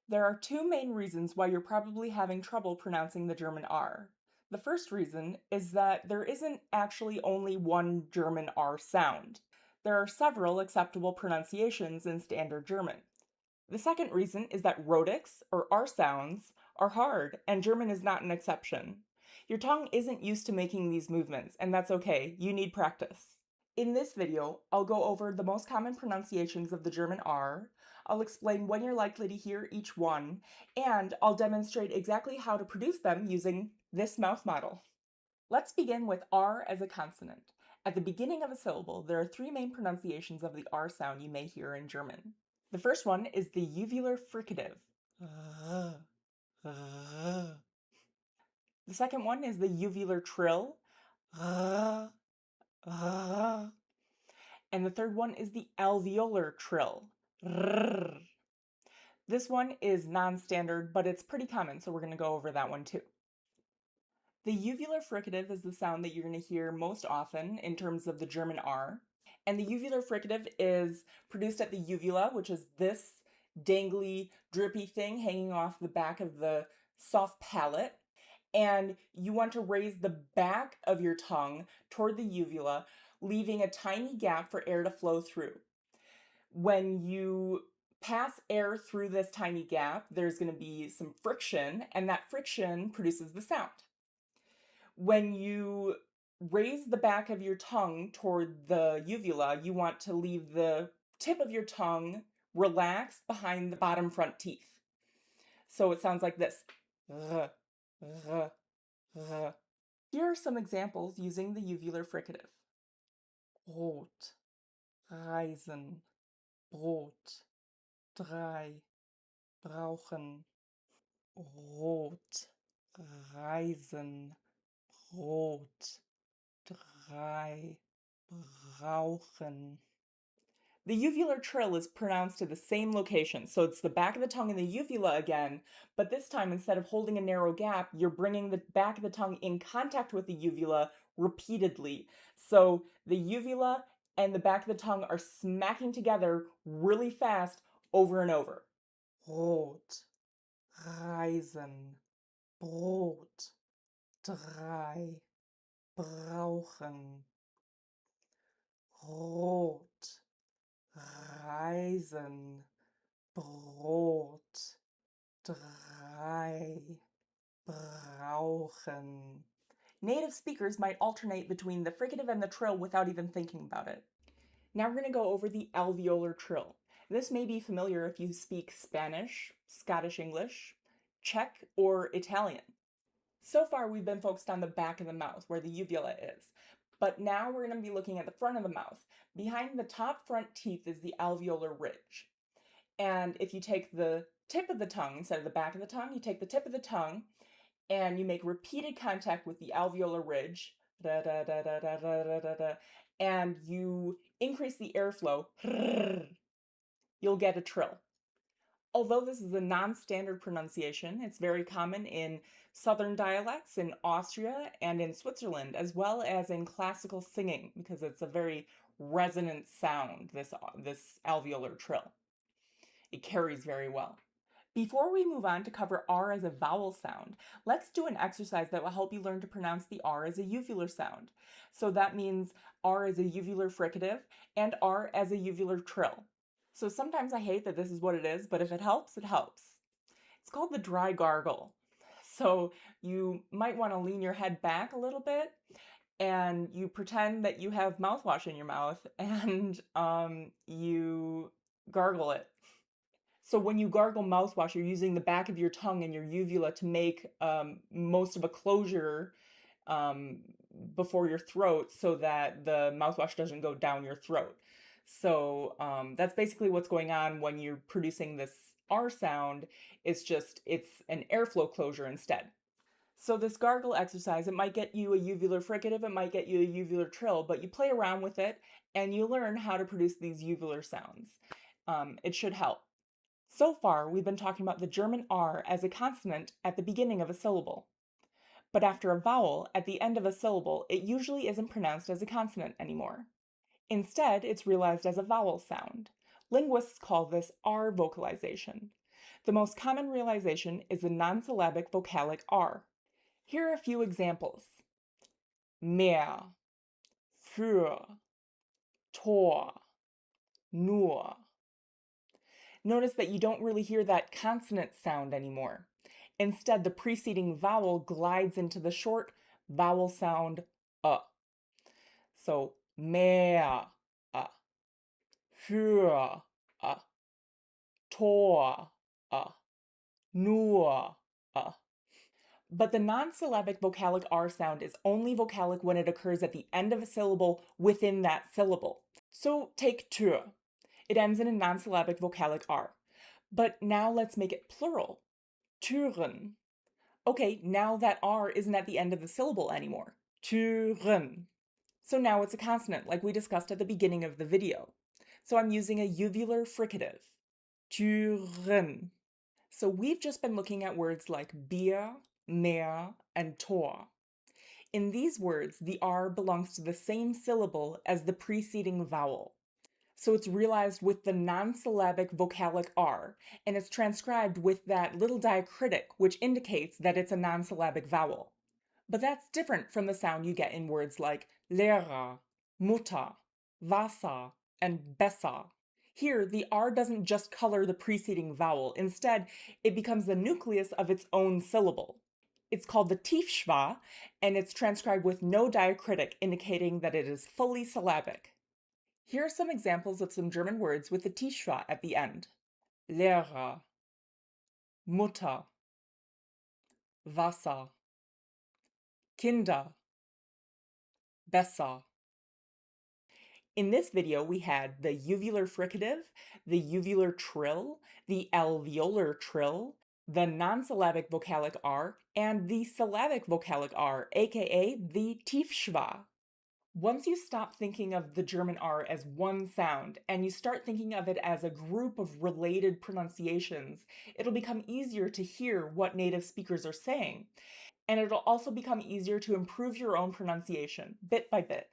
There are two main reasons why you're probably having trouble pronouncing the German R. The first reason is that there isn't actually only one German R sound. There are several acceptable pronunciations in Standard German. The second reason is that rhotics, or R sounds, are hard, and German is not an exception. Your tongue isn't used to making these movements, and that's okay, you need practice. In this video, I'll go over the most common pronunciations of the German R, I'll explain when you're likely to hear each one, and I'll demonstrate exactly how to produce them using this mouth model. Let's begin with R as a consonant. At the beginning of a syllable, there are three main pronunciations of the R sound you may hear in German. The first one is the uvular fricative. The second one is the uvular trill. And the third one is the alveolar trill. This one is non-standard, but it's pretty common, so we're going to go over that one too. The uvular fricative is the sound that you're going to hear most often in terms of the German R. And the uvular fricative is produced at the uvula, which is this dangly, drippy thing hanging off the back of the soft palate. And you want to raise the back of your tongue toward the uvula, leaving a tiny gap for air to flow through. When you pass air through this tiny gap, there's going to be some friction, and that friction produces the sound. When you raise the back of your tongue toward the uvula, you want to leave the tip of your tongue relaxed behind the bottom front teeth. So it sounds like this. Here are some examples using the uvular fricative. Brot, reisen, Brot, drei, brauchen, Rot, reisen, Brot, drei, brauchen. The uvular trill is pronounced at the same location, so it's the back of the tongue and the uvula again, but this time instead of holding a narrow gap, you're bringing the back of the tongue in contact with the uvula repeatedly. So the uvula and the back of the tongue are smacking together really fast over and over. Rot, reisen, Brot, drei, brauchen, Rot, reisen, Brot, drei, brauchen. Native speakers might alternate between the fricative and the trill without even thinking about it. Now we're going to go over the alveolar trill. This may be familiar if you speak Spanish, Scottish English, Czech, or Italian. So far we've been focused on the back of the mouth, where the uvula is. But now we're going to be looking at the front of the mouth. Behind the top front teeth is the alveolar ridge. And if you take the tip of the tongue instead of the back of the tongue, you take the tip of the tongue and you make repeated contact with the alveolar ridge, and you increase the airflow, you'll get a trill. Although this is a non-standard pronunciation, it's very common in southern dialects in Austria and in Switzerland, as well as in classical singing, because it's a very resonant sound, this alveolar trill. It carries very well. Before we move on to cover R as a vowel sound, let's do an exercise that will help you learn to pronounce the R as a uvular sound. So that means R as a uvular fricative and R as a uvular trill. So sometimes I hate that this is what it is, but if it helps, it helps. It's called the dry gargle. So you might want to lean your head back a little bit and you pretend that you have mouthwash in your mouth and you gargle it. So when you gargle mouthwash, you're using the back of your tongue and your uvula to make most of a closure before your throat so that the mouthwash doesn't go down your throat. So that's basically what's going on when you're producing this R sound. It's an airflow closure instead. So this gargle exercise, it might get you a uvular fricative, it might get you a uvular trill, but you play around with it and you learn how to produce these uvular sounds. It should help. So far, we've been talking about the German R as a consonant at the beginning of a syllable. But after a vowel at the end of a syllable, it usually isn't pronounced as a consonant anymore. Instead, it's realized as a vowel sound. Linguists call this R vocalization. The most common realization is the non-syllabic vocalic R. Here are a few examples. Mehr, für, Tor, nur. Notice that you don't really hear that consonant sound anymore. Instead, the preceding vowel glides into the short vowel sound So mehr, für, Tor, nur. But the non-syllabic vocalic R sound is only vocalic when it occurs at the end of a syllable within that syllable. So take Tür. It ends in a non-syllabic vocalic R. But now let's make it plural. Türen. Okay, now that R isn't at the end of the syllable anymore. Türen. So now it's a consonant, like we discussed at the beginning of the video. So I'm using a uvular fricative. Türen. So we've just been looking at words like Bier, Meer, and Tor. In these words, the R belongs to the same syllable as the preceding vowel. So it's realized with the non-syllabic vocalic R, and it's transcribed with that little diacritic, which indicates that it's a non-syllabic vowel. But that's different from the sound you get in words like Lehrer, Mutter, Wasser, and Besser. Here, the R doesn't just color the preceding vowel. Instead, it becomes the nucleus of its own syllable. It's called the Tiefschwa, and it's transcribed with no diacritic, indicating that it is fully syllabic. Here are some examples of some German words with the Tiefschwa at the end. Lehrer, Mutter, Wasser, Kinder, Besser. In this video, we had the uvular fricative, the uvular trill, the alveolar trill, the non-syllabic vocalic R, and the syllabic vocalic R, aka the Tiefschwa. Once you stop thinking of the German R as one sound and you start thinking of it as a group of related pronunciations, it'll become easier to hear what native speakers are saying. And it'll also become easier to improve your own pronunciation, bit by bit.